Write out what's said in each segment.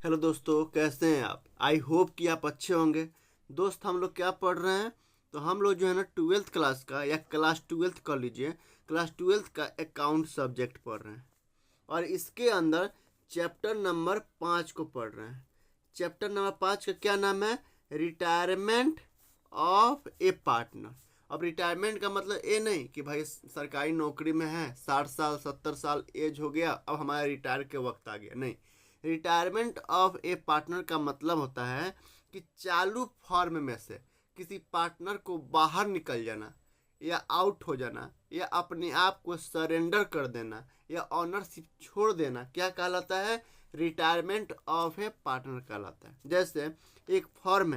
Hello दोस्तों, कैसे हैं आप। आई होप कि आप अच्छे होंगे। दोस्त, हम लोग क्या पढ़ रहे हैं, तो हम लोग जो है ना 12th क्लास का या क्लास 12th कर लीजिए, क्लास 12th का अकाउंट सब्जेक्ट पढ़ रहे हैं। और इसके अंदर चैप्टर नंबर 5 को पढ़ रहे हैं। चैप्टर नंबर 5 का क्या नाम है? Retirement of A partner. अब रिटायरमेंट का मतलब ये नहीं कि भाई सरकारी नौकरी में है, 60 साल 70 साल एज हो गया, अब हमारा रिटायर के वक्त आ गया। नहीं, रिटायरमेंट ऑफ ए पार्टनर का मतलब होता है कि चालू फॉर्म में से किसी पार्टनर को बाहर निकल जाना या आउट हो जाना या अपने आप को सरेंडर कर देना या ऑनरशिप छोड़ देना, क्या कहलाता है? रिटायरमेंट ऑफ ए पार्टनर कहलाता है। जैसे एक फॉर्म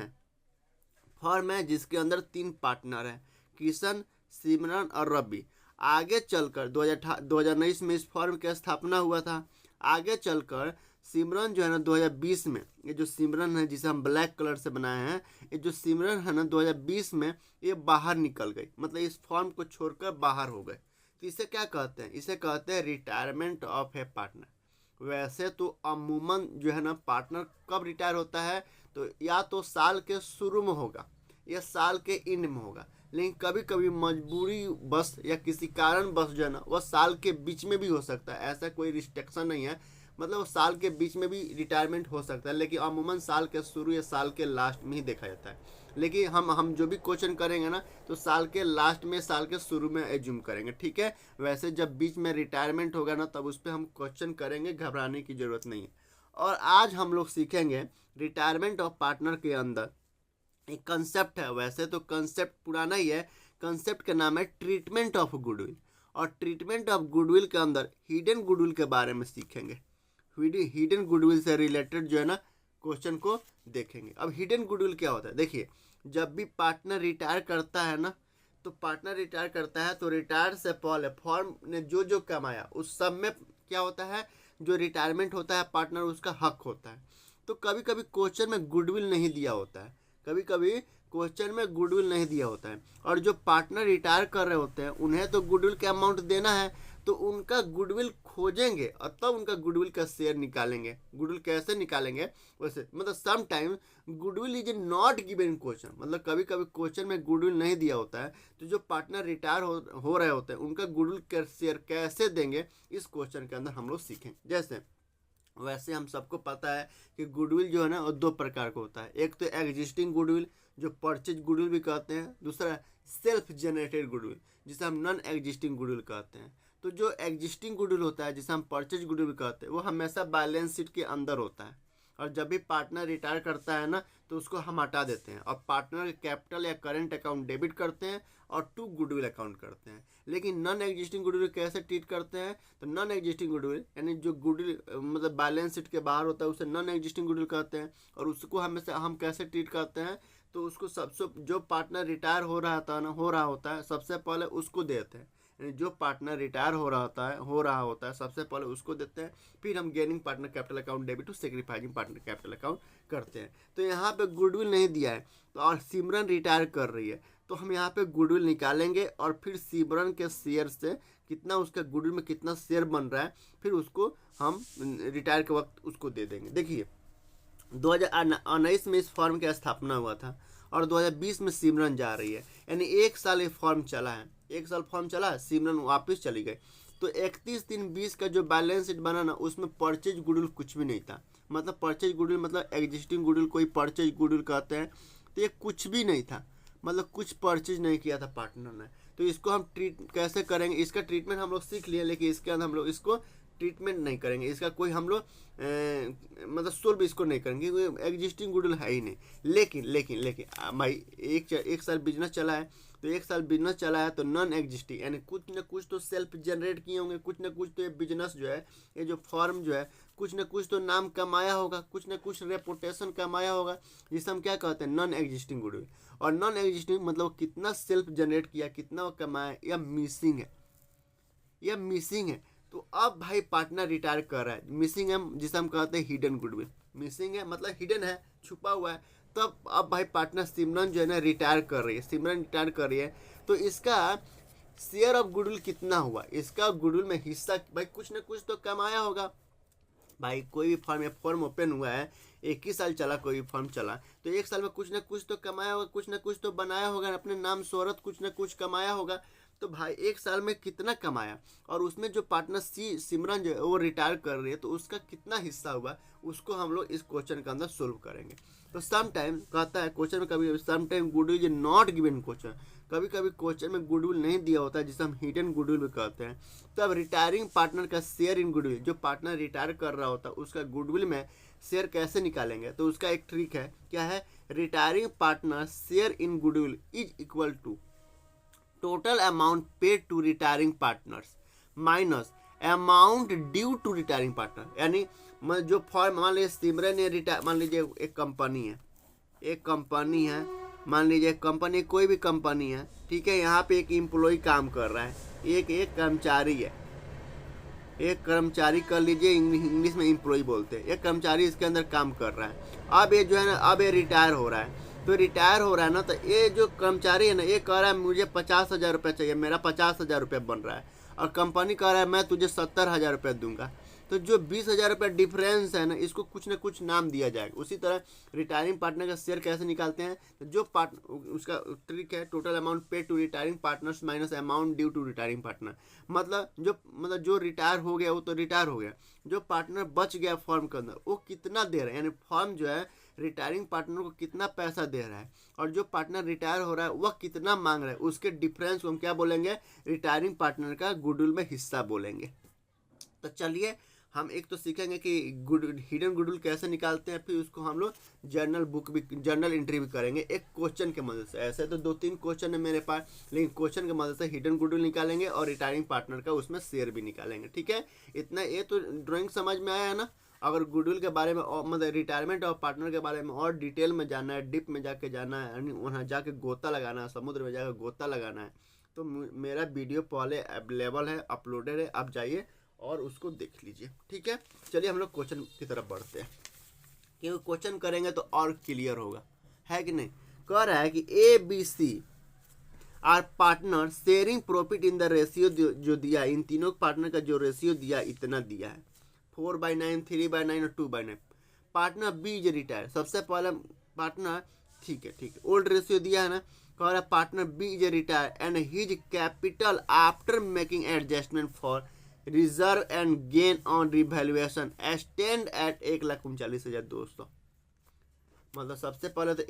है जिसके अंदर 3 पार्टनर हैं, किशन, सिमरन और रवि। आगे चलकर 2019 में इस फॉर्म की स्थापना हुआ था। आगे चलकर सिमरन जो है ना 2020 में, ये जो सिमरन है जिसे हम ब्लैक कलर से बनाए हैं, ये जो सिमरन है ना 2020 में ये बाहर निकल गई, मतलब इस फॉर्म को छोड़कर बाहर हो गए। तो इसे क्या कहते हैं? इसे कहते हैं रिटायरमेंट ऑफ ए पार्टनर। वैसे तो अमूमन जो है ना पार्टनर कब रिटायर होता है, तो या तो साल के शुरू में होगा या साल के एंड में होगा, लेकिन कभी कभी मजबूरी बस या किसी कारण बस जो है ना वह साल के बीच में भी हो सकता है। ऐसा कोई रिस्ट्रिक्शन नहीं है, मतलब साल के बीच में भी रिटायरमेंट हो सकता है, लेकिन अमूमन साल के शुरू या साल के लास्ट में ही देखा जाता है। लेकिन हम जो भी क्वेश्चन करेंगे ना तो साल के लास्ट में साल के शुरू में एज्यूम करेंगे, ठीक है। वैसे जब बीच में रिटायरमेंट होगा ना तब उस पर हम क्वेश्चन करेंगे, घबराने की जरूरत नहीं है। और आज हम लोग सीखेंगे रिटायरमेंट ऑफ पार्टनर के अंदर एक कंसेप्ट है। वैसे तो कंसेप्ट पुराना ही है, कंसेप्ट का नाम है ट्रीटमेंट ऑफ गुडविल। और ट्रीटमेंट ऑफ गुडविल के अंदर हिडन गुडविल के बारे में सीखेंगे। हिडन गुडविल से रिलेटेड जो है ना क्वेश्चन को देखेंगे। अब हिडन गुडविल क्या होता है? देखिए, जब भी पार्टनर रिटायर करता है ना, तो पार्टनर रिटायर करता है तो रिटायर से पहले फॉर्म ने जो जो कमाया उस सब में क्या होता है, जो रिटायरमेंट होता है पार्टनर उसका हक होता है। तो कभी कभी क्वेश्चन में गुडविल नहीं दिया होता है, कभी कभी क्वेश्चन में गुडविल नहीं दिया होता है, और जो पार्टनर रिटायर कर रहे होते हैं उन्हें तो गुडविल का अमाउंट देना है, तो उनका गुडविल खोजेंगे और तब उनका गुडविल का शेयर निकालेंगे। गुडविल कैसे निकालेंगे? वैसे मतलब some time goodwill is not given question, मतलब कभी कभी क्वेश्चन में गुडविल नहीं दिया होता है, तो जो पार्टनर रिटायर हो रहे होते हैं उनका गुडविल का शेयर कैसे देंगे इस क्वेश्चन के अंदर हम लोग सीखें। जैसे वैसे हम सबको पता है कि गुडविल जो है ना वो 2 प्रकार का होता है। एक तो एग्जिस्टिंग गुडविल जो परचेज गुडविल भी कहते हैं, दूसरा सेल्फ जनरेटेड गुडविल जिसे हम नॉन एग्जिस्टिंग गुडविल कहते हैं। तो जो एग्जिस्टिंग गुडविल होता है जिसे हम परचेज गुडविल कहते हैं वो हमेशा बैलेंस शीट के अंदर होता है, और जब भी पार्टनर रिटायर करता है ना तो उसको हम हटा देते हैं और पार्टनर कैपिटल या करेंट अकाउंट डेबिट करते हैं और टू गुडविल अकाउंट करते हैं। लेकिन नॉन एग्जिस्टिंग गुडविल कैसे ट्रीट करते हैं? तो नॉन एग्जिस्टिंग गुडविल यानी जो गुडविल मतलब बैलेंस शीट के बाहर होता है उसे नॉन एग्जिस्टिंग गुडविल कहते हैं। और उसको हमेशा हम कैसे ट्रीट करते हैं? तो उसको सबसे जो पार्टनर रिटायर हो रहा होता है सबसे पहले उसको देते हैं, यानी जो पार्टनर रिटायर हो रहा होता है सबसे पहले उसको देते हैं। फिर हम gaining partner capital account debit to sacrificing partner capital account करते हैं। तो यहाँ पे गुडविल नहीं दिया है, तो और सिमरन रिटायर कर रही है, तो हम यहाँ पे गुडविल निकालेंगे और फिर सिमरन के शेयर से कितना उसका गुडविल में कितना शेयर बन रहा है फिर उसको हम रिटायर के वक्त उसको दे देंगे। देखिए 2019 में इस फॉर्म की स्थापना हुआ था और 2020 में सिमरन जा रही है, यानी 1 साल ये फॉर्म चला है। 1 साल फॉर्म चला, सिमरन वापस चली गई। तो 31/3/20 का जो बैलेंस शीट बना ना उसमें परचेज गुडविल कुछ भी नहीं था। मतलब परचेज गुडविल मतलब एग्जिस्टिंग गुडविल कोई परचेज गुडविल कहते हैं, तो ये कुछ भी नहीं था, मतलब कुछ परचेज नहीं किया था पार्टनर ने। तो इसको हम ट्रीट कैसे करेंगे? इसका ट्रीटमेंट हम लोग सीख लिए, लेकिन इसके अंदर हम लोग इसको ट्रीटमेंट नहीं करेंगे, इसका कोई हम लोग मतलब सोल्व इसको नहीं करेंगे क्योंकि एग्जिस्टिंग गुडविल है ही नहीं। लेकिन भाई एक साल बिजनेस चला है, तो 1 साल बिजनेस चला है तो नॉन एग्जिस्टिंग यानी कुछ ना कुछ तो सेल्फ जनरेट किए होंगे, कुछ ना कुछ तो ये बिजनेस जो है, ये जो फॉर्म जो है कुछ ना कुछ तो नाम कमाया होगा, कुछ ना कुछ रेपुटेशन कमाया होगा, जिसे हम क्या कहते हैं नॉन एग्जिस्टिंग गुडविल। और नॉन एग्जिस्टिंग मतलब कितना सेल्फ जनरेट किया, कितना वो कमाया, या मिसिंग है। तो अब भाई पार्टनर रिटायर कर रहा है, मिसिंग है जिसे हम कहते हैं हिडन गुडविल। मिसिंग है मतलब हिडन है, छुपा हुआ है। तब अब भाई पार्टनर सिमरन जो है ना रिटायर कर रही है, तो इसका शेयर ऑफ गुडविल कितना हुआ, इसका गुडविल में हिस्सा भाई कुछ ना कुछ तो कमाया होगा। भाई कोई भी फॉर्म या फॉर्म ओपन हुआ है, 21 साल चला कोई भी फॉर्म चला, तो 1 साल में कुछ ना कुछ तो कमाया होगा, कुछ ना कुछ तो बनाया होगा, अपने नाम शोहरत कुछ ना कुछ कमाया होगा। तो भाई 1 साल में कितना कमाया, और उसमें जो पार्टनर सिमरन जो है वो रिटायर कर रही है, तो उसका कितना हिस्सा हुआ, उसको हम लोग इस क्वेश्चन के अंदर सोल्व करेंगे। तो सम टाइम कहता है क्वेश्चन में, कभी some time goodwill is not given question, कभी कभी क्वेश्चन में गुडविल नहीं दिया होता है, जिसे हम हिडन गुडविल भी कहते हैं। तो अब रिटायरिंग पार्टनर का शेयर इन गुडविल, जो पार्टनर रिटायर कर रहा होता है उसका गुडविल में शेयर कैसे निकालेंगे, तो उसका एक ट्रिक है, क्या है, retiring partner share in goodwill is equal to total amount paid to retiring partners minus amount due to retiring partner. यानी जो फॉर्म, मान लीजिए सिमरन ने रिटायर, मान लीजिए एक कंपनी है, मान लीजिए कंपनी, कोई भी कंपनी है, ठीक है, यहाँ पे एक एम्प्लॉय काम कर रहा है, एक कर्मचारी है, एक कर्मचारी कर लीजिए, इंग्लिश में एम्प्लॉय बोलते हैं, एक कर्मचारी इसके अंदर काम कर रहा है। अब ये जो है ना, अब ये रिटायर हो रहा है, तो रिटायर हो रहा है ना, तो ये जो कर्मचारी है ना, ये कह रहा है मुझे 50,000 रुपये चाहिए, मेरा 50,000 रुपये बन रहा है, और कंपनी कह रहा है मैं तुझे 70,000 रुपये दूंगा। तो जो 20,000 रुपये डिफरेंस है ना, इसको कुछ ना कुछ नाम दिया जाएगा। उसी तरह रिटायरिंग पार्टनर का शेयर कैसे निकालते हैं, तो जो उसका ट्रिक है, total amount paid to retiring partners minus amount due to retiring partner. मतलब जो रिटायर हो गया वो तो रिटायर हो गया, जो पार्टनर बच गया फॉर्म के अंदर वो कितना दे रहा है, यानी फॉर्म जो है रिटायरिंग पार्टनर को कितना पैसा दे रहा है, और जो पार्टनर रिटायर हो रहा है वह कितना मांग रहा है, उसके डिफरेंस को हम क्या बोलेंगे, रिटायरिंग पार्टनर का गुडविल में हिस्सा बोलेंगे। तो चलिए हम एक तो सीखेंगे कि हिडन गुडविल कैसे निकालते हैं, फिर उसको हम लोग जर्नल एंट्री भी करेंगे एक क्वेश्चन के मदद से। ऐसे तो 2-3 क्वेश्चन है मेरे पास, लेकिन क्वेश्चन की मदद से हिडन गुडविल निकालेंगे और रिटायरिंग पार्टनर का उसमें शेयर भी निकालेंगे। ठीक है, इतना ये तो ड्राइंग समझ में आया है ना। अगर गुडविल के बारे में मतलब रिटायरमेंट और पार्टनर के बारे में और डिटेल में जानना है, डिप में जाके जाना है, यानी वहाँ जाके गोता लगाना है, समुद्र में जाकर गोता लगाना है, तो मेरा वीडियो पहले अवेलेबल है, अपलोडेड है, आप जाइए और उसको देख लीजिए। ठीक है, चलिए हम लोग क्वेश्चन की तरफ बढ़ते हैं, क्योंकि क्वेश्चन करेंगे तो और क्लियर होगा, है कि नहीं। कह रहा है कि ABC are partner sharing profit in the ratio जो दिया, इन तीनों पार्टनर का जो रेशियो दिया इतना दिया है, 4/9, 3/9 और 2/9। पार्टनर बी इज रिटायर, सबसे पहले पार्टनर, ठीक है, ओल्ड रेशियो दिया है ना। कह रहा है partner B is retire and his capital after making adjustment for reserve and gain on revaluation stand at 1,39,200। मतलब सबसे पहले तो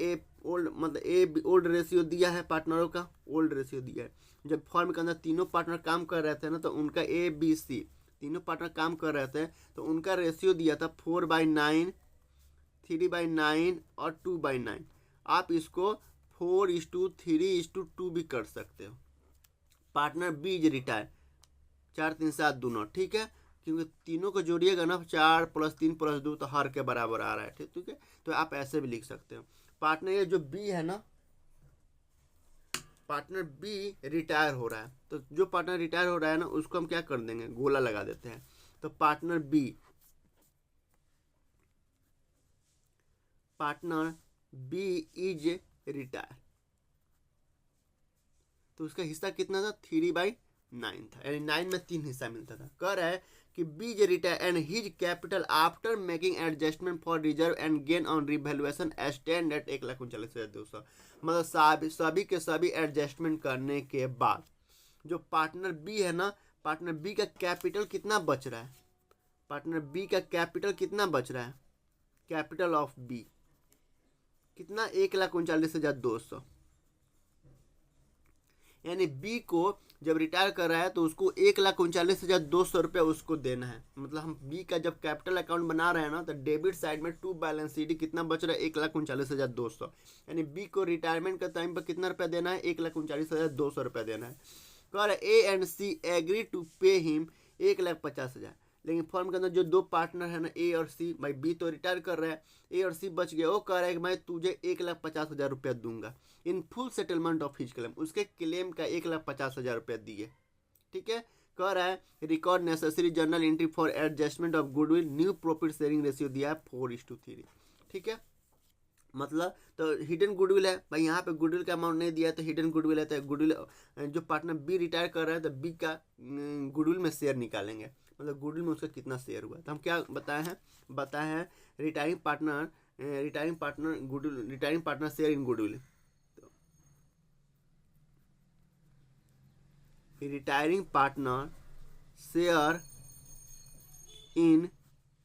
ओल्ड रेशियो दिया है, पार्टनरों का ओल्ड रेशियो दिया है। जब फर्म के अंदर तीनों पार्टनर काम कर रहे थे ना, तो उनका ABC तीनों पार्टनर काम कर रहे थे, तो उनका रेशियो दिया था 4/9, 3/9 और 2/9। आप इसको 4:3:2 भी कर सकते हो। पार्टनर बी इज रिटायर, 4 3 7 2 9, ठीक है, क्योंकि तीनों को जोड़िएगा ना, 4 + 3 + 2 तो हर के बराबर आ रहा है। ठीक है, तो आप ऐसे भी लिख सकते हो। पार्टनर ये जो बी है ना, पार्टनर बी रिटायर हो रहा है, तो जो पार्टनर रिटायर हो रहा है ना, उसको हम क्या कर देंगे, गोला लगा देते हैं। तो पार्टनर बी इज रिटायर, तो उसका हिस्सा कितना था, 3/9 था, यानी 9 में 3 हिस्सा मिलता था। कह रहा है कि B is retire and his capital after making adjustment for reserve and gain on revaluation stand at 1,39,200। मतलब सभी के सभी एडजस्टमेंट करने के बाद जो पार्टनर बी है ना, पार्टनर बी का कैपिटल कितना बच रहा है, पार्टनर बी का कैपिटल कितना बच रहा है, कैपिटल ऑफ बी कितना, 1,39,200। यानी बी को जब रिटायर कर रहा है तो उसको 1,39,200 रुपये उसको देना है। मतलब हम बी का जब कैपिटल अकाउंट बना रहे हैं ना, तो डेबिट साइड में टू बैलेंस CD कितना बच रहा है, 1,39,200। यानी बी को रिटायरमेंट का टाइम पर कितना रुपया देना है, 1,39,200 रुपया देना है। कह रहा है A and C agree to pay him 1,50,000। लेकिन फर्म के अंदर जो 2 पार्टनर है ना, A और C, भाई बी तो रिटायर कर रहा है, A और C बच गए, वो कह रहा है कि मैं तुझे 1,50,000 रुपया दूंगा in full settlement of his claim, उसके क्लेम का 1,50,000 रुपया दिए। ठीक है, कह रहा है record necessary journal entry for adjustment of goodwill, new profit sharing ratio दिया है 4:3। ठीक है, मतलब तो हिडन गुडविल है भाई, यहाँ पे गुडविल का अमाउंट नहीं दिया, तो हिडन गुडविल है, तो गुडविल जो पार्टनर बी रिटायर कर रहा है तो बी का गुडविल में शेयर निकालेंगे। मतलब गुडविल में उसका कितना शेयर हुआ। तो हम क्या बताए हैं retiring partner share in goodwill. Retiring partner share in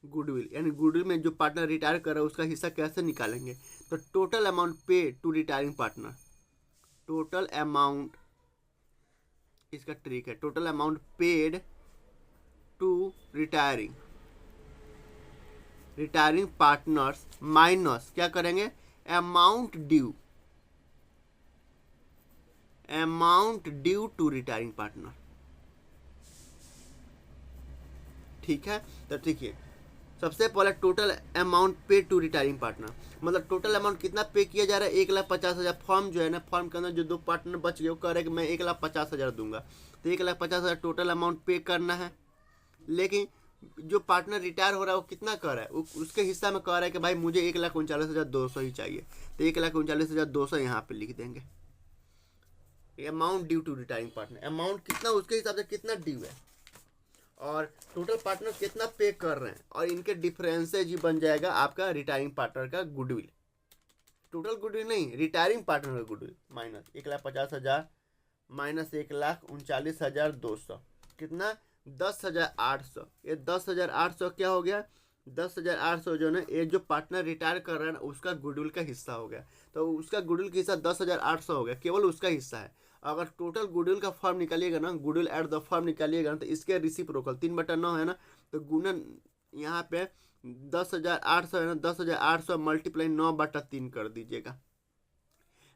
goodwill, यानी गुडविल में जो पार्टनर रिटायर कर रहा है उसका हिस्सा कैसे निकालेंगे। तो total amount pay to retiring partner, total amount, इसका ट्रिक है, total amount paid to retiring partners minus क्या करेंगे, amount due to retiring partner. ठीक है, तो ठीक है, सबसे पहले total amount pay to retiring partner, मतलब टोटल अमाउंट कितना पे किया जा रहा है, 1,50,000। फॉर्म जो है ना, फॉर्म के अंदर जो दो पार्टनर बच गए वो कह रहे हैं कि मैं 1,50,000 दूंगा, तो 1,50,000 टोटल अमाउंट पे करना है। लेकिन जो पार्टनर रिटायर हो रहा है वो कितना कर रहा है, उसके हिस्सा में कह रहा है कि भाई मुझे 1,39,200 ही चाहिए, तो 1,39,200 यहाँ पे लिख देंगे। Amount due to retiring partner, amount कितना उसके हिसाब से कितना ड्यू है, और टोटल पार्टनर कितना पे कर रहे हैं, और इनके डिफरेंसेज ही बन जाएगा आपका रिटायरिंग पार्टनर का गुडविल। टोटल गुडविल नहीं, रिटायरिंग पार्टनर का गुडविल माइनस 1,50,000 माइनस 1,39,200 कितना 10,800। ये 10,800 क्या हो गया, 10,800 जो है ये जो पार्टनर रिटायर कर रहा है ना उसका गुडविल का हिस्सा हो गया। तो उसका गुडविल का हिस्सा 10,800 हो गया, केवल उसका हिस्सा है। अगर टोटल गुडविल का फॉर्म निकालिएगा ना, गुडविल एट द फॉर्म निकालिएगा ना, तो इसके रिसिप्रोकल 3/9 है ना, तो गुणन यहाँ पे 10,800 है ना, 10,800 मल्टीप्लाई 9/3 कर दीजिएगा,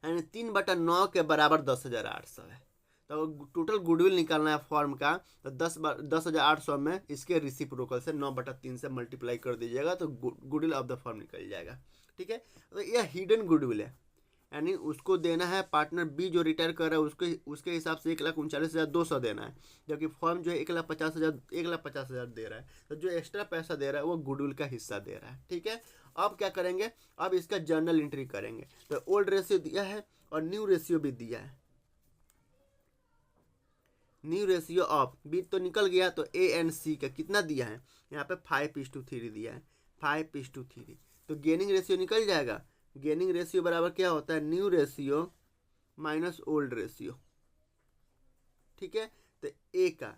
यानी 3/9 के बराबर 10,800 है। तो टोटल गुडविल निकालना है फॉर्म का, तो 10,800 में इसके रिसिप्रोकल से 9/3 से मल्टीप्लाई कर दीजिएगा, तो गुडविल ऑफ द फॉर्म निकल जाएगा। ठीक है, तो यह हिडन गुडविल है, यानी उसको देना है पार्टनर बी जो रिटायर कर रहा है उसके हिसाब से 1,39,200 देना है, जबकि फॉर्म जो है 1,50,000 दे रहा है, तो जो एक्स्ट्रा पैसा दे रहा है वो गुडविल का हिस्सा दे रहा है। ठीक है, अब क्या करेंगे, अब इसका जर्नल एंट्री करेंगे। तो ओल्ड रेशियो दिया है और न्यू रेशियो भी दिया है। न्यू रेशियो ऑफ बी तो निकल गया, तो ए एंड सी का कितना दिया है, यहाँ पे 5:3 दिया है, 5:3, तो गेनिंग रेशियो निकल जाएगा। गेनिंग रेशियो बराबर क्या होता है, new ratio minus old ratio. ठीक है, तो ए का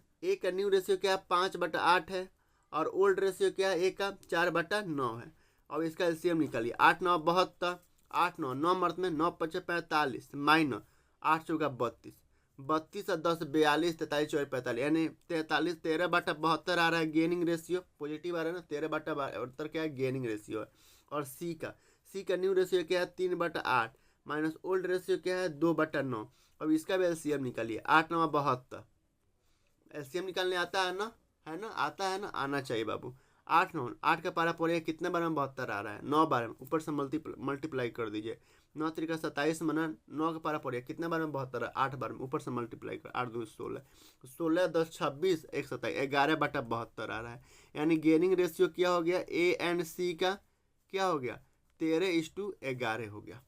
न्यू रेशियो क्या है, 5/8 है, और ओल्ड रेशियो क्या है, ए का 4/9 है। अब इसका एलसीएम निकालिए, 8×9 = 72, 8×9 9 मर्द में 9×5 = 45 माइनस 8×4 = 32, 32 और 10 = 42, 43 और 45, यानी 43 13/72 आ रहा है गेनिंग रेशियो, पॉजिटिव आ रहा है ना, 13/72 क्या है गेनिंग रेशियो है। और सी का न्यू रेशियो क्या है, 3/8 माइनस ओल्ड रेशियो क्या है, 2/9। अब इसका भी एलसीएम निकालिए, 8×9 = 72, एलसीएम निकालने आता है ना, आता है ना, आना चाहिए बाबू। 8 का पारा पड़ेगा कितने बार में 72 आ रहा है, 9 बार में, ऊपर से मल्टीप्लाई कर दीजिए, 9×3 = 27 मना 9 का पारा पड़ेगा कितने बार में 72 है, 8 बार में, ऊपर से मल्टीप्लाई कर, 8×2 = 16, 16 10 26 1 27, 11/72 आ रहा है। यानी गेनिंग रेशियो क्या हो गया, ए एंड सी का क्या हो गया, 13:11 हो गया।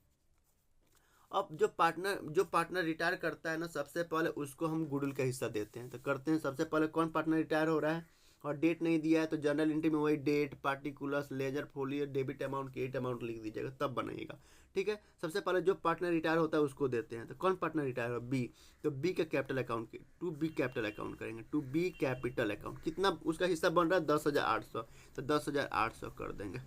अब जो पार्टनर रिटायर करता है ना, सबसे पहले उसको हम गुडविल का हिस्सा देते हैं। तो करते हैं, सबसे पहले कौन पार्टनर रिटायर हो रहा है और डेट नहीं दिया है, तो जर्नल एंट्री में वही date, particulars, ledger, folio, debit amount, credit amount लिख दीजिएगा, तब बनाइएगा। ठीक है, सबसे पहले जो पार्टनर रिटायर होता है उसको देते हैं। तो कौन पार्टनर रिटायर हो, बी, तो बी का capital account, to B capital account करेंगे, टू बी कैपिटल अकाउंट कितना उसका हिस्सा बन रहा है, 10,800, तो 10,800 कर देंगे।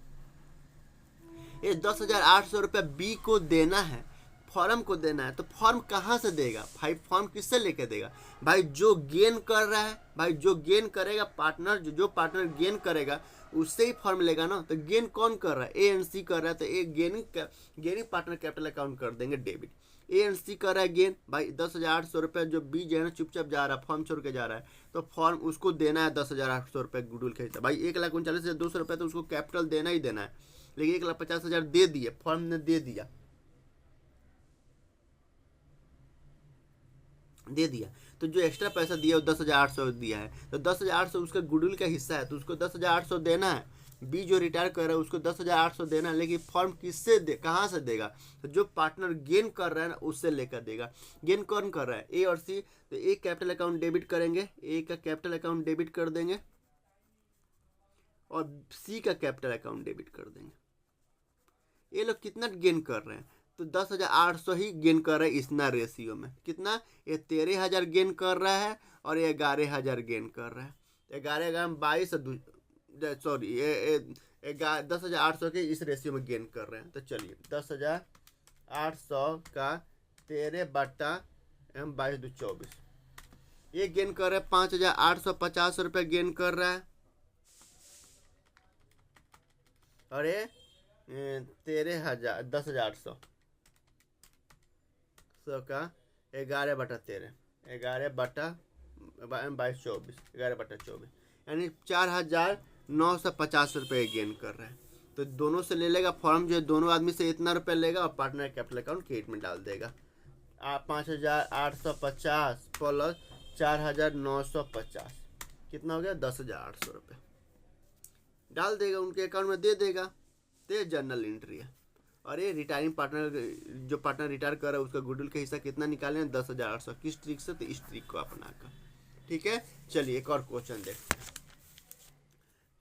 ये 10,800 रुपये बी को देना है, फॉर्म को देना है। तो फॉर्म कहाँ से देगा भाई, फॉर्म किससे लेके देगा भाई, जो गेन कर रहा है भाई, जो गेन करेगा पार्टनर, जो पार्टनर गेन करेगा उससे ही फॉर्म लेगा ना। तो गेन कौन कर रहा है, ए एंड सी कर रहा है, तो ए गेनिंग पार्टनर कैपिटल अकाउंट कर देंगे डेबिट। ए एंड सी कर रहा है गेन भाई, 10,800 रुपये जो बी जो है ना चुपचाप जा रहा है, फॉर्म छोड़ के जा रहा है, तो फॉर्म उसको देना है 10,800 रुपये गुडविल का हिस्सा। भाई 1,39,200 रुपये तो उसको कैपिटल देना ही देना है, लेकिन 1,50,000 दे दिए, फॉर्म ने दे दिया, तो जो एक्स्ट्रा पैसा दिया वो 10,800 दिया है, तो 10,800 उसका गुडविल का हिस्सा है, तो उसको 10,800 देना है। बी जो रिटायर कर रहा है उसको 10,800 देना है, लेकिन फॉर्म किससे कहाँ से देगा, तो जो पार्टनर गेन कर रहा है ना उससे लेकर देगा। गेन कौन कर रहा है, ए और सी, तो ए कैपिटल अकाउंट डेबिट करेंगे, ए का कैपिटल अकाउंट डेबिट कर देंगे, और सी का कैपिटल अकाउंट डेबिट कर देंगे। ये लोग कितना गेन कर रहे हैं, तो 10,800 ही गेन कर रहे हैं इतना रेशियो में। कितना, ये 13,000 गेन कर रहा है और ये 11,000 गेन कर रहा है। 11 22, सॉरी ये 10,800 के इस रेशियो में गेन कर रहे हैं। तो चलिए 10,800 का 13/22, ये गेन कर रहा है 5,850 रुपये गेन कर रहा है। और ये 10,800 का 11/13, 11/22, 11/24, यानी 4,950 रुपये गेन कर रहा है। तो दोनों से ले लेगा फॉर्म, जो है दोनों आदमी से इतना रुपया लेगा और पार्टनर कैपिटल अकाउंट क्रेडिट में डाल देगा। 5,850 प्लस 4,950 कितना हो गया, 10,800 रुपये डाल देगा उनके अकाउंट में, दे देगा। तो ये जर्नल एंट्री है। और ये रिटायरिंग पार्टनर, जो पार्टनर रिटायर कर रहा है उसका गुडविल का हिस्सा कितना निकाले हैं, 10,800। किस ट्रिक से, तो इस ट्रिक को अपनाकर। ठीक है, चलिए एक और क्वेश्चन देखते हैं।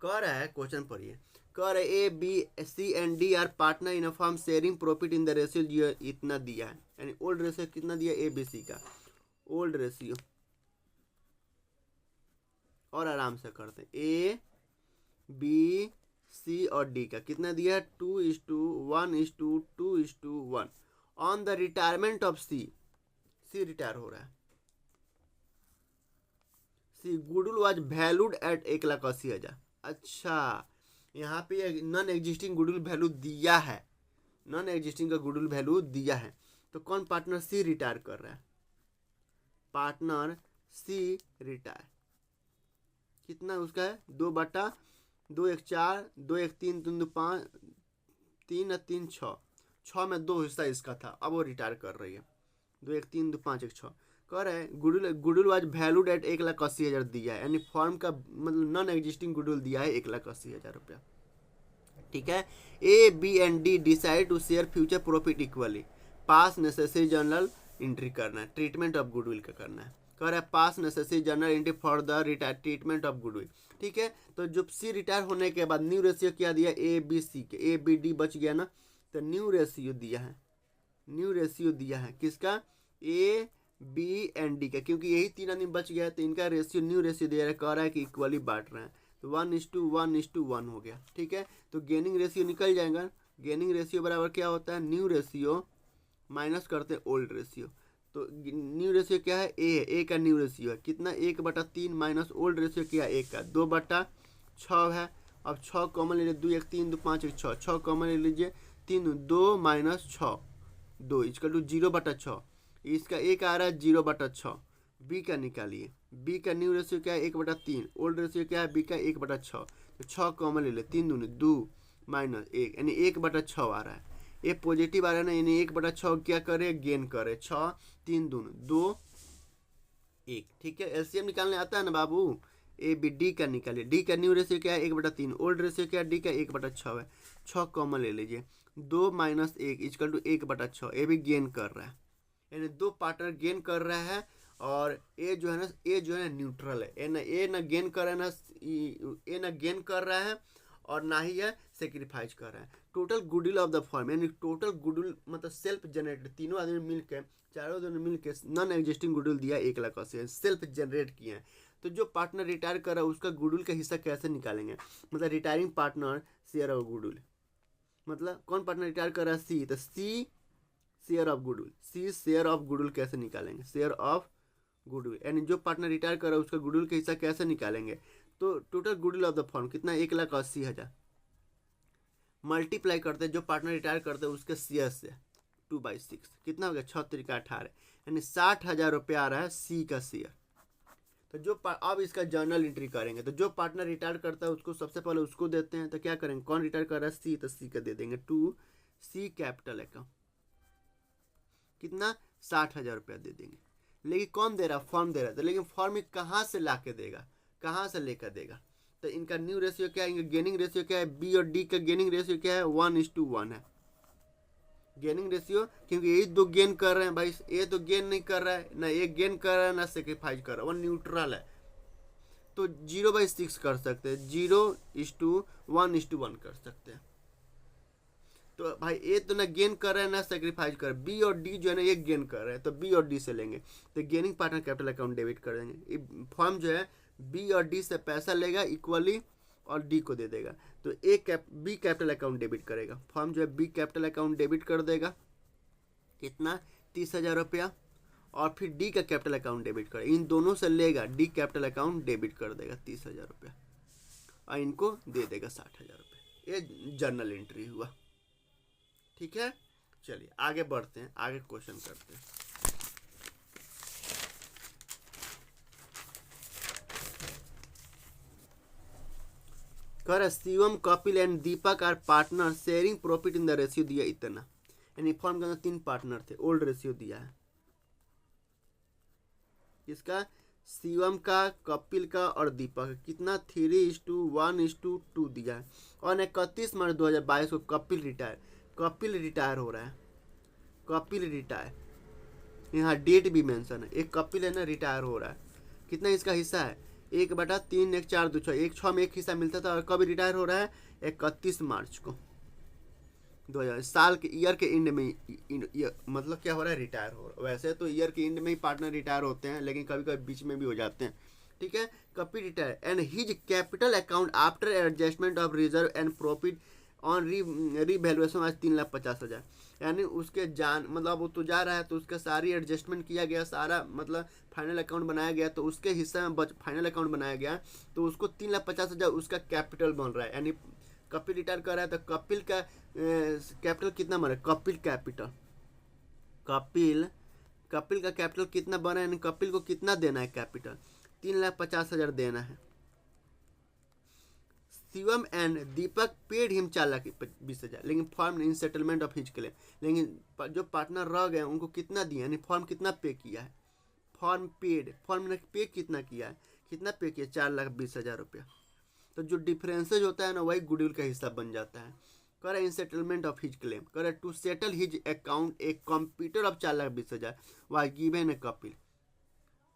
कह रहा है, क्वेश्चन पढ़िए। कह रहा है A B C and D are partner in a firm sharing profit in the ratio, इतना दिया है, यानी ओल्ड रेशियो कितना दिया, ए बी सी का ओल्ड रेशियो। और आराम से करते हैं, ए बी सी और डी का कितना दिया है, 2:1:2:1। On the retirement of C, C retire हो रहा है, C goodwill was valued at 1,80,000। अच्छा, यहाँ पे नॉन एग्जिस्टिंग गुडविल वैल्यू दिया है, नॉन एग्जिस्टिंग का गुडविल वैल्यू दिया है। तो कौन पार्टनर, सी रिटायर कर रहा है, पार्टनर सी रिटायर। कितना उसका है, 2/2 1 4 2 1 3 3 2 5 3 3 6, 6 में 2 हिस्सा इसका था, अब वो रिटायर कर रही है। 2 1 3 2 5 1 6 कह रहे हैं गुडविल वाज वैल्यूड एट 1,80,000 दिया है, यानी फॉर्म का मतलब नॉन एग्जिस्टिंग गुडविल दिया है 1,80,000 रुपया। ठीक है, A B and D decide to share future profit equally, pass necessary journal entry करना है, ट्रीटमेंट ऑफ गुडविल का करना है। कह रहा है पास necessary journal entry for the retire treatment of goodwill. ठीक है, तो जब सी रिटायर होने के बाद न्यू रेशियो क्या दिया, ए बी सी के, ए बी डी बच गया ना, तो न्यू रेशियो दिया है, न्यू रेशियो दिया है किसका, ए बी एंड डी का, क्योंकि यही 3 आदमी बच गया, तो इनका रेशियो न्यू रेशियो दे रहा है, कह रहा है कि इक्वली बांट रहे हैं, तो 1:1:1 हो गया। ठीक है, तो गेनिंग रेशियो निकल जाएगा। गेनिंग रेशियो बराबर क्या होता है, न्यू रेशियो माइनस करते हैं ओल्ड रेशियो। तो न्यू रेशियो क्या है, ए का न्यू रेशियो है कितना, 1/3 माइनस ओल्ड रेशियो क्या है, 1 का 2/6 है। अब 6 कॉमन ले लीजिए, 2 1 3 2 5 1 6, 6 कॉमन ले लीजिए, 3 2 माइनस 6 2 इसका 0/6, इसका एक आ रहा है 0/6। बी का निकालिए, बी का न्यू रेशियो क्या है, 1/3, ओल्ड रेशियो क्या है बी का 1/6, तो 6 कॉमन ले ले, 3 दूनी 2 माइनस 1, यानी 1/6 आ रहा है। ये पॉजिटिव आ रहा है ना, यानी 1/6 क्या करे, गेन करे, 6 3 दूनी 2 1। ठीक है, एलसीएम निकालने आता है ना बाबू, ए बी डी का निकालिए, डी का न्यू रेशियो क्या है 1/3, ओल्ड रेशियो क्या है डी का 1/6 है, 6 कॉमन ले लीजिए, 2 माइनस 1 इक्वल टू 1/6। ये भी गेन कर रहा है, यानी 2 पार्टनर गेन कर रहा है, और ए जो है ना, ए जो है न्यूट्रल है, ए ना गेन कर रहा है ना, ए ना गेन कर रहा है और ना ही यह सेक्रीफाइस कर रहा है। Total goodwill of the firm, यानी टोटल गुडविल मतलब सेल्फ जनरेटेड, तीनों आदमी मिलकर, चारों आदमी मिलकर नॉन एग्जिस्टिंग गुडविल दिया 1,80,000, सेल्फ जनरेट किए हैं। तो जो पार्टनर रिटायर कर रहा है उसका गुडविल का हिस्सा कैसे निकालेंगे, मतलब retiring partner share of goodwill, मतलब कौन पार्टनर रिटायर कर रहा है, सी, तो C share of goodwill, C share of goodwill कैसे निकालेंगे, शेयर ऑफ गुडविल, यानी जो पार्टनर रिटायर कर रहा है उसका गुडविल का हिस्सा कैसे निकालेंगे। तो total goodwill of the firm कितना, 1,80,000 मल्टीप्लाई करते हैं जो पार्टनर रिटायर करते हैं उसके शेयर से, 2/6 कितना हो गया, 6 × 18, यानी 60,000 रुपया आ रहा है सी का शेयर। तो जो अब इसका जर्नल एंट्री करेंगे, तो जो पार्टनर रिटायर करता है उसको सबसे पहले उसको देते हैं, तो क्या करेंगे, कौन रिटायर कर रहा है, सी, तो सी का दे देंगे 2 सी कैपिटल अकाउंट, कितना 60,000 रुपया दे देंगे। लेकिन कौन दे रहा, फॉर्म दे रहा है, तो लेकिन फॉर्म कहाँ से ला के देगा, कहाँ से लेकर देगा, तो इनका न्यू रेशियो क्या है, इनका गेनिंग रेशियो क्या है, बी और डी का गेनिंग रेशियो क्या है, 1:1 है गेनिंग रेशियो, क्योंकि यही 2 गेन कर रहे हैं भाई, ये तो गेन नहीं कर रहा है ना, एक गेन कर रहा है ना सेक्रीफाइस कर रहा है, वो न्यूट्रल है। तो 0/6 कर सकते हैं, 0:1:1 कर सकते हैं। तो भाई ए तो ना गेन कर रहे हैं ना सेक्रीफाइस कर, बी और डी जो है ना ये गेन कर रहे हैं, तो बी और डी से लेंगे, तो gaining partner capital account debit कर देंगे। फर्म जो है बी और डी से पैसा लेगा इक्वली और डी को दे देगा, तो बी कैपिटल अकाउंट डेबिट करेगा। फर्म जो है बी कैपिटल अकाउंट डेबिट कर देगा, कितना 30,000 रुपया, और फिर डी का कैपिटल अकाउंट डेबिट करेगा, इन दोनों से लेगा, डी कैपिटल अकाउंट डेबिट कर देगा 30,000 रुपया और इनको दे देगा 60,000 रुपये। ये जर्नल एंट्री हुआ। ठीक है, चलिए आगे बढ़ते हैं, आगे क्वेश्चन करते हैं। कर Shivam, Kapil and Deepak are partner sharing profit in the ratio दिया इतना, यानी फर्म के अंदर 3 पार्टनर थे, ओल्ड रेशियो दिया है इसका, शिवम का, कपिल का और दीपक, कितना 3:1:2 दिया है। और 31 मार्च 2022 को कपिल रिटायर हो रहा है, कपिल रिटायर, यहाँ डेट भी मेंशन है, एक कपिल है ना रिटायर हो रहा है। कितना इसका हिस्सा है, 1/3, 1 4 2 6, 1/6 में एक हिस्सा मिलता था, और कब रिटायर हो रहा है, 31 मार्च को 2000, साल के ईयर के एंड में, मतलब क्या हो रहा है, रिटायर हो रहा है। वैसे तो ईयर के एंड में ही पार्टनर रिटायर होते हैं, लेकिन कभी कभी बीच में भी हो जाते हैं। ठीक है, Kapil retire and his capital account after adjustment of reserve and profit on revaluation आज 3,50,000, यानी उसके मतलब वो तो जा रहा है, तो उसका सारी एडजस्टमेंट किया गया, सारा मतलब फाइनल अकाउंट बनाया गया, तो उसके हिस्से में फाइनल अकाउंट बनाया गया, तो उसको 3,50,000 उसका कैपिटल बन रहा है। यानी कपिल रिटायर कर रहा है, तो कपिल का कैपिटल कितना बना है, कपिल का कैपिटल कितना बना है, यानी कपिल को कितना देना है कैपिटल, 3,50,000 देना है। Shivam and Deepak paid him 4,20,000, लेकिन firm in settlement of his claim, लेकिन जो पार्टनर रह गए उनको कितना दिया, यानी फर्म कितना पे किया है, फर्म ने पे कितना किया है, 4,20,000 रुपया। तो जो डिफरेंसेज होता है ना वही गुडविल का हिस्सा बन जाता है। करे in settlement of his claim, करे to settle his account a computer of 4,20,000 Y given a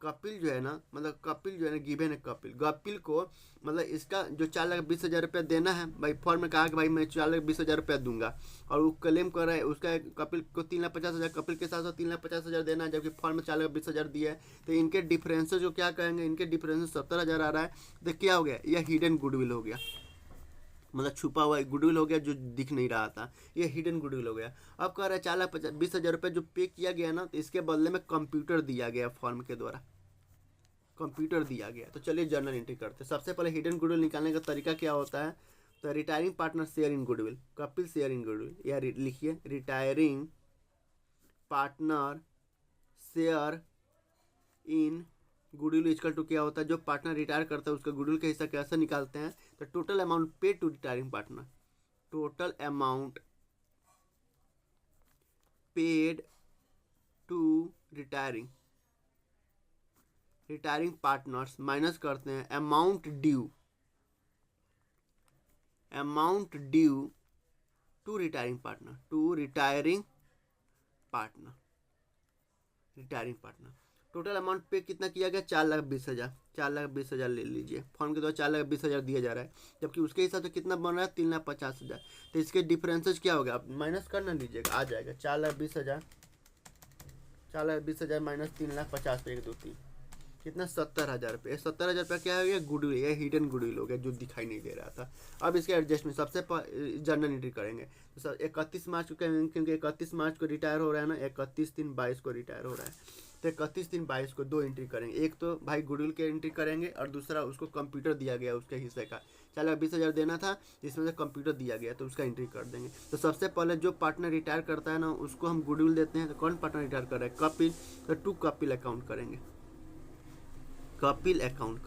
Kapil जो है ना, मतलब कपिल जो है ना गिवन है, कपिल को मतलब इसका जो 4,20,000 रुपया देना है, भाई फॉर्म में कहा कि भाई मैं 4,20,000 रुपया दूंगा, और वो क्लेम कर रहा है उसका कपिल को 3,50,000, कपिल के साथ 3,50,000 देना है, जबकि फॉर्म में 4,20,000 दिया है। तो इनके डिफरेंसेस जो क्या कहेंगे, इनके डिफरेंसेस 70,000 आ रहा है, तो क्या हो गया, यह हिडन गुडविल हो गया, मतलब छुपा हुआ गुडविल हो गया जो दिख नहीं रहा था, ये हिडन गुडविल हो गया। अब कह रहा है 4,20,000 रुपये जो पे किया गया ना, तो इसके बदले में कंप्यूटर दिया गया, फॉर्म के द्वारा कंप्यूटर दिया गया। तो चलिए जर्नल एंट्री करते हैं। सबसे पहले हिडन गुडविल निकालने का तरीका क्या होता है, तो retiring partner share in goodwill, Kapil share in goodwill, या लिखिए retiring partner share in goodwill equal to क्या होता है, जो पार्टनर रिटायर करता है उसका गुडविल का हिस्सा कैसे निकालते हैं, तो total amount paid to retiring partner, total amount paid to retiring partners minus करते हैं amount due to retiring partner. Total amount pay कितना किया गया, 4,20,000 ले लीजिए, फॉर्म के द्वारा 4,20,000 दिया जा रहा है, जबकि उसके हिसाब से कितना बन रहा है, 3,50,000। तो इसके डिफरेंसेस क्या होगा, आप माइनस करना लीजिएगा, आ जाएगा 4,20,000 माइनस 3,50,000 पे 1 2 3 कितना, 70,000 रुपये। 70,000 रुपये क्या हो गया, गुडविल, ये हिडन गुडविल हो गया जो दिखाई नहीं दे रहा था। अब इसके एडजस्टमेंट सबसे जर्नल एंट्री करेंगे, तो सर 31 मार्च को, क्योंकि 31 मार्च को रिटायर हो रहा है ना, 31/3/22 को रिटायर हो रहा है, तो 31/3/22 को 2 एंट्री करेंगे, एक तो भाई गुडविल के एंट्री करेंगे, और दूसरा उसको कंप्यूटर दिया गया उसके हिस्से का 4,20,000 देना था, जिसमें से कंप्यूटर दिया गया, तो उसका एंट्री कर देंगे। तो सबसे पहले जो पार्टनर रिटायर करता है ना उसको हम गुडविल देते हैं। तो कौन पार्टनर रिटायर कर रहा है, कपिल, तो टू कपिल अकाउंट करेंगे, कपिल अकाउंट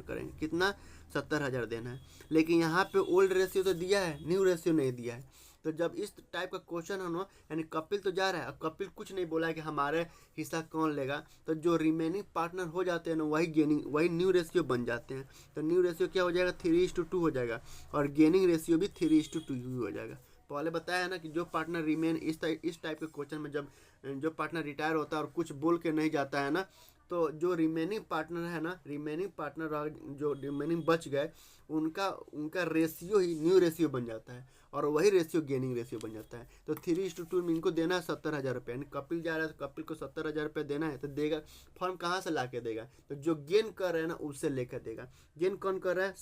करेंगे कितना, 70,000 देना है। लेकिन यहाँ पे ओल्ड रेशियो तो दिया है, न्यू रेशियो नहीं दिया है। तो जब इस टाइप का क्वेश्चन है ना, यानी कपिल तो जा रहा है, कपिल कुछ नहीं बोला है कि हमारे हिस्सा कौन लेगा, तो जो रिमेनिंग पार्टनर हो जाते हैं ना वही न्यू रेशियो बन जाते हैं। तो न्यू रेशियो क्या हो जाएगा, 3:2 हो जाएगा, और गेनिंग रेशियो भी 3:2 हो जाएगा। पहले बताया है ना कि जो पार्टनर रिमेन इस टाइप के क्वेश्चन में, जब जो पार्टनर रिटायर होता है और कुछ बोल के नहीं जाता है ना, तो जो रिमेनिंग पार्टनर है ना, रिमेनिंग पार्टनर जो रिमेनिंग बच गए, उनका उनका रेशियो ही न्यू रेशियो बन जाता है, और वही रेशियो गेनिंग रेशियो बन जाता है। तो 3:2 में इनको देना है 70,000 रुपये, यानी कपिल जा रहा है तो कपिल को 70,000 रुपये देना है, तो देगा। फॉर्म कहाँ से ला के देगा? तो जो गेन कर रहे हैं ना उससे लेकर देगा। गेन कौन कर रहा है?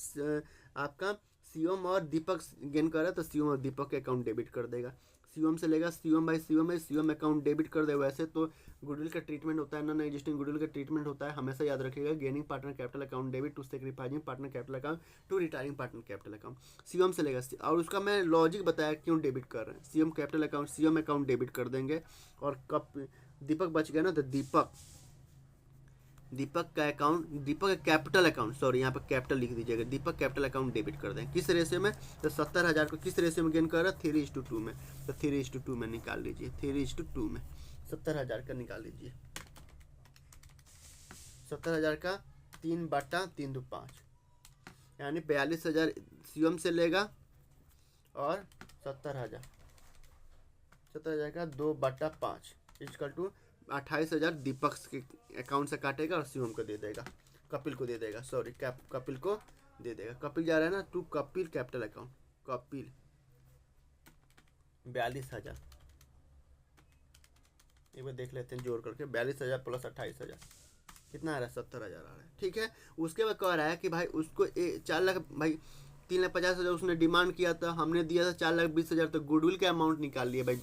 आपका शिवम और दीपक गेन कर रहा है, तो शिवम और दीपक के अकाउंट डेबिट कर देगा। शिवम से लेगा शिवम बाई शिवम है, शिवम अकाउंट डेबिट कर देगा। वैसे तो गुडविल का ट्रीटमेंट होता है, नॉन एग्जिस्टिंग गुडविल का ट्रीटमेंट होता है, हमेशा याद रखिएगा। Gaining partner capital account debit to sacrificing partner capital account to retiring partner capital account. Shivam से लेगा, और उसका मैं लॉजिक बताया क्यों डेबिट कर रहे हैं। Shivam capital account, Shivam account debit कर देंगे, और कब दीपक बच गया ना, तो दीपक का अकाउंट, दीपक कैपिटल अकाउंट, सॉरी यहाँ पर कैपिटल लिख दीजिएगा, दीपक कैपिटल अकाउंट डेबिट कर दें। किस रेशियो में? तो 70,000 को किस रेशियो में गेन कर रहा है? 3:2 में। तो 3:2 में निकाल लीजिए, 3:2 में 70,000 का निकाल लीजिए। 70,000 का 3/325, यानी 42,000 शिवम से लेगा, और 70,000 का 2/5 इक्वल टू 28,000 दीपक के अकाउंट से काटेगा और शिवम को दे देगा, कपिल को दे देगा, सॉरी कपिल को दे देगा। कपिल जा रहा है ना to Kapil capital account, Kapil 42,000, एक बार देख लेते हैं जोड़ करके, 42,000 प्लस 28,000 कितना आ रहा है? 70,000 आ रहा है, ठीक है। उसके बाद कह रहा है कि भाई उसको 4 लाख, भाई 3,50,000 उसने डिमांड किया था, हमने दिया था 4,20,000, तो गुडविल का अमाउंट निकाल लिया भाई,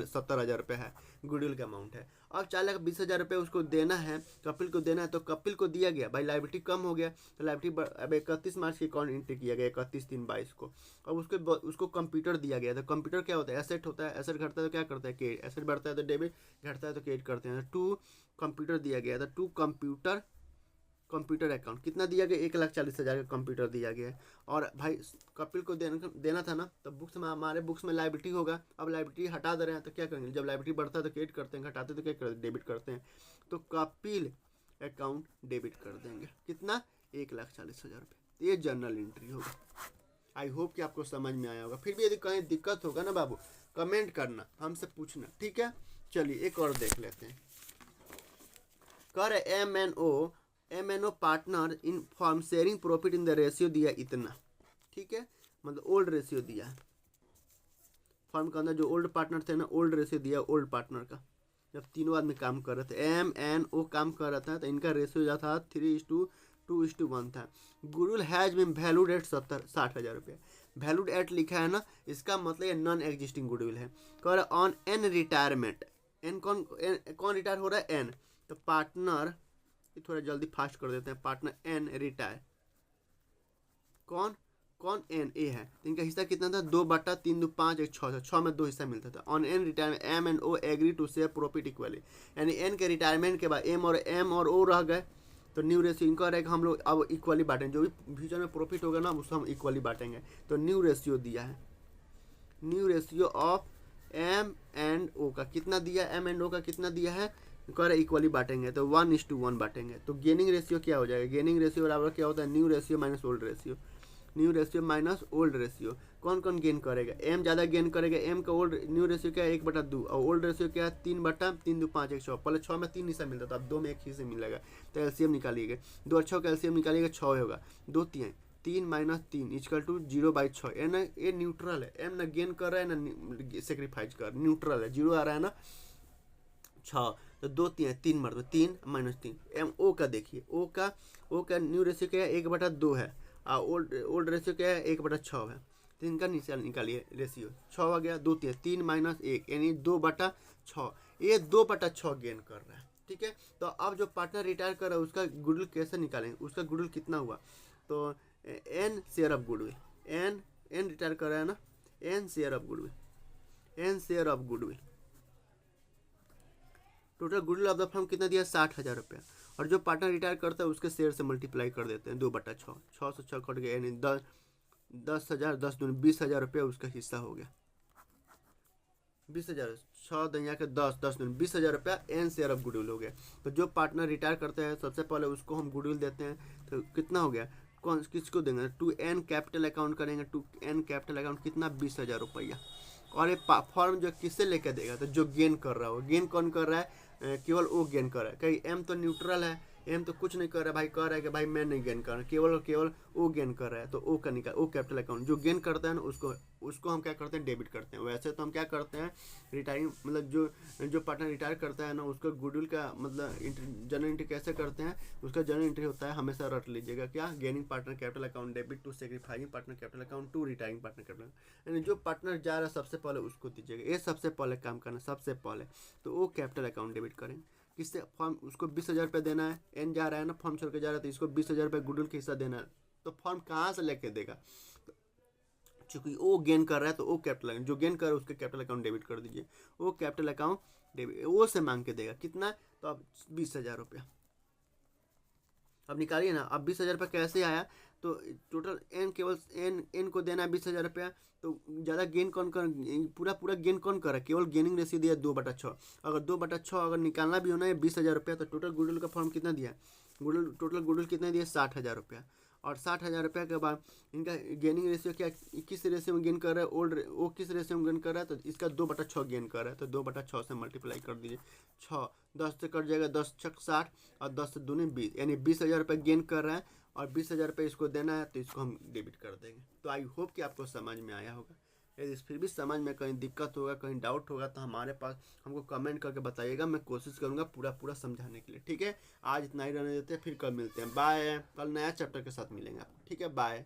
70,000 रुपये है गुडविल का अमाउंट है। अब 4,20,000 रुपये उसको देना है, कपिल को देना है, तो कपिल को दिया गया भाई, लाइबिलिटी कम हो गया, तो लाइबिलिटी अब 31 मार्च की अकाउंट एंट्री किया गया, 31/3/22 को। अब उसको कंप्यूटर दिया गया, तो कंप्यूटर क्या होता है? एसेट होता है, एसेट घटता है तो क्या करता है? क्रेडिट। एसेट बढ़ता है तो डेबिट, घटता है तो क्रेडिट करते हैं। टू कंप्यूटर दिया गया था, टू कंप्यूटर अकाउंट कितना दिया गया? 1,40,000 का कंप्यूटर दिया गया है। और भाई कपिल को देना था ना, तो हमारे बुक्स में लाइबिलिटी होगा। अब लाइबिलिटी हटा दे रहे हैं तो क्या करेंगे? जब लाइबिलिटी बढ़ता है तो क्रेडिट करते हैं, घटाते तो क्या करते हैं? डेबिट करते हैं। तो कपिल अकाउंट डेबिट कर देंगे, कितना? 1,40,000 रुपये। ये जर्नल एंट्री होगा। आई होप कि आपको समझ में आया होगा। फिर भी यदि कहीं दिक्कत होगा ना बाबू, कमेंट करना, हमसे पूछना, ठीक है। चलिए एक और देख लेते हैं। कर MNO partner in form sharing profit in the ratio दिया इतना, ठीक है, मतलब ओल्ड रेशियो दिया है। फॉर्म के अंदर जो ओल्ड पार्टनर थे ना, ओल्ड रेशियो दिया ओल्ड पार्टनर का। जब तीनों आदमी काम कर रहे थे, MNO काम कर रहा था, तो इनका रेशियो जो था 3:2:1 था। Goodwill has been valued at 60,000 रुपये। वैल्यूड एट लिखा है ना, इसका मतलब ये नॉन एग्जिस्टिंग गुडविल है। कर ऑन एन रिटायरमेंट, एन कौन रिटायर हो रहा है? एन। तो पार्टनर, थोड़ा जल्दी फास्ट कर देते हैं, पार्टनर एन रिटायर, कौन एन? ए है। तो इनका हिस्सा कितना था? 2/325 6 में 2 हिस्सा मिलता था। On N retirement M&O agree to share profit equally, यानी एन के रिटायरमेंट के बाद एम और ओ रह गए, तो न्यू रेशियो इनका रहेगा, हम लोग अब इक्वली बांटेंगे, जो भी फ्यूचर में प्रॉफिट होगा ना उसको हम इक्वली बांटेंगे। तो न्यू रेशियो दिया है, न्यू रेशियो ऑफ M&O का कितना दिया? M&O का कितना दिया है? कर इक्वली बांटेंगे, तो 1:1 बांटेंगे। तो गेनिंग रेशियो क्या हो जाएगा? गेनिंग रेशियो बराबर क्या होता है? New ratio minus old ratio, new ratio minus old ratio. कौन गेन करेगा? एम ज़्यादा गेन करेगा। एम का ओल्ड न्यू रेशियो क्या है? 1/2, और ओल्ड रेशियो क्या है? 3/325 6। पहले 6 में 3 हिस्सा मिलता था, अब 2 में 1 हिस्से मिलेगा। तो एलसीएम निकालिएगा, 2 और 6 का एलसीएम निकालिएगा, 6 होगा। 2 3 माइनस 3 इक्वल टू 0/6। ये न्यूट्रल है, एम ना गेन कर रहा है ना सेक्रीफाइस कर, न्यूट्रल है, 0 आ रहा है ना 6। तो 2 3 मरते 3 माइनस 3। M&O का देखिए, ओ का न्यू रेशियो क्या है? 1/2 है, और ओल्ड रेशियो क्या है? 1/6 है। तो इनका निकालिए रेशियो, 6 आ गया। 2 3 माइनस 1 यानी 2/6। ये 2/6 गेन कर रहा है, ठीक है। तो अब जो पार्टनर रिटायर कर रहा है उसका गुडविल कैसे निकालेंगे? उसका गुडविल कितना हुआ? तो N share of goodwill, N retire कर रहा है ना, N share of goodwill, total goodwill of the firm कितना दिया? 60,000 रुपये। और जो पार्टनर रिटायर करता है उसके शेयर से मल्टीप्लाई कर देते हैं, 2/6, 6 से 6 कट गया, यानी 10,000, 10 दूनी 20,000 रुपये उसका हिस्सा हो गया। 20,000, 6 दुनिया के 10, 10 दूनी 20,000 रुपया एन शेयर ऑफ गुडविल हो गया। तो जो पार्टनर रिटायर करते हैं सबसे पहले उसको हम गुडविल देते हैं, तो कितना हो गया? किसको देंगे? टू एन कैपिटल अकाउंट करेंगे, टू एन कैपिटल अकाउंट कितना? 20,000 रुपया। और ये फॉर्म जो किससे लेकर देगा, तो जो गेन कर रहा हो। गेन कौन कर रहा है, केवल वो गेन कर रहा है। कहीं एम तो न्यूट्रल है, एम तो कुछ नहीं कर रहा है भाई, कह रहा है कि भाई मैं नहीं गेन कर रहा, केवल और केवल ओ गेन कर रहा है। तो ओ का निकाल, ओ कैपिटल अकाउंट जो गेन करता है ना उसको हम क्या करते हैं, डेबिट करते हैं। वैसे तो हम क्या करते हैं, रिटायरिंग मतलब जो पार्टनर रिटायर करता है ना उसको गुडविल का मतलब जनरल एंट्री कैसे करते हैं, उसका जनरल एंट्री होता है, हमेशा रट लीजिएगा क्या, gaining partner capital account debit to sacrificing partner capital account to retiring partner capital. यानी जो पार्टनर जा रहा है सबसे पहले उसको दीजिएगा, ये सबसे पहले काम करना, सबसे पहले। तो वो कैपिटल अकाउंट डेबिट करेंगे। किससे, फॉर्म उसको 20,000 रुपये देना है, एन जा रहा है ना फॉर्म छोड़ के जा रहा है, तो इसको 20,000 रुपये गुडविल का हिस्सा देना है। तो फॉर्म कहाँ से लेके देगा, चूंकि वो गेन कर रहा है तो वो कैपिटल, जो गेन कर रहा है उसके कैपिटल अकाउंट डेबिट कर दीजिए। वो कैपिटल अकाउंट डेबिट वो से मांग के देगा कितना, तो अब 20,000 रुपया अब निकालिए ना। अब 20,000 रुपये कैसे आया, तो टोटल एन, केवल एन को देना है 20,000 रुपया। तो ज़्यादा गेन कौन कर, पूरा गेन कौन कर रहा है, केवल गेनिंग रेशियो दिया 2/6। अगर 2/6 अगर निकालना भी होना है 20,000 रुपया, तो टोटल गुडविल का फॉर्म कितना दिया, टोटल गुडविल कितना दिया, 60,000 रुपया। और 60,000 रुपये के बाद इनका गेनिंग रेशियो क्या, किस रेशियो में गेन कर रहा है, वो किस रेशियो में गेन कर रहा है, तो इसका 2/6 गेन कर रहा है। तो 2/6 से मल्टीप्लाई कर दीजिए, 6 10 से कट जाएगा, 10 छक 60 और 10 से दूनी 20, यानी 20,000 रुपये गेन कर रहा है और 20,000 रुपये इसको देना है, तो इसको हम डेबिट कर देंगे। तो आई होप कि आपको समझ में आया होगा। यदि फिर भी समझ में कहीं दिक्कत होगा, कहीं डाउट होगा, तो हमारे पास हमको कमेंट करके बताइएगा, मैं कोशिश करूँगा पूरा समझाने के लिए। ठीक है, आज इतना ही रहने देते हैं, फिर कल मिलते हैं, बाय। कल नया चैप्टर के साथ मिलेंगे आपको, ठीक है, बाय।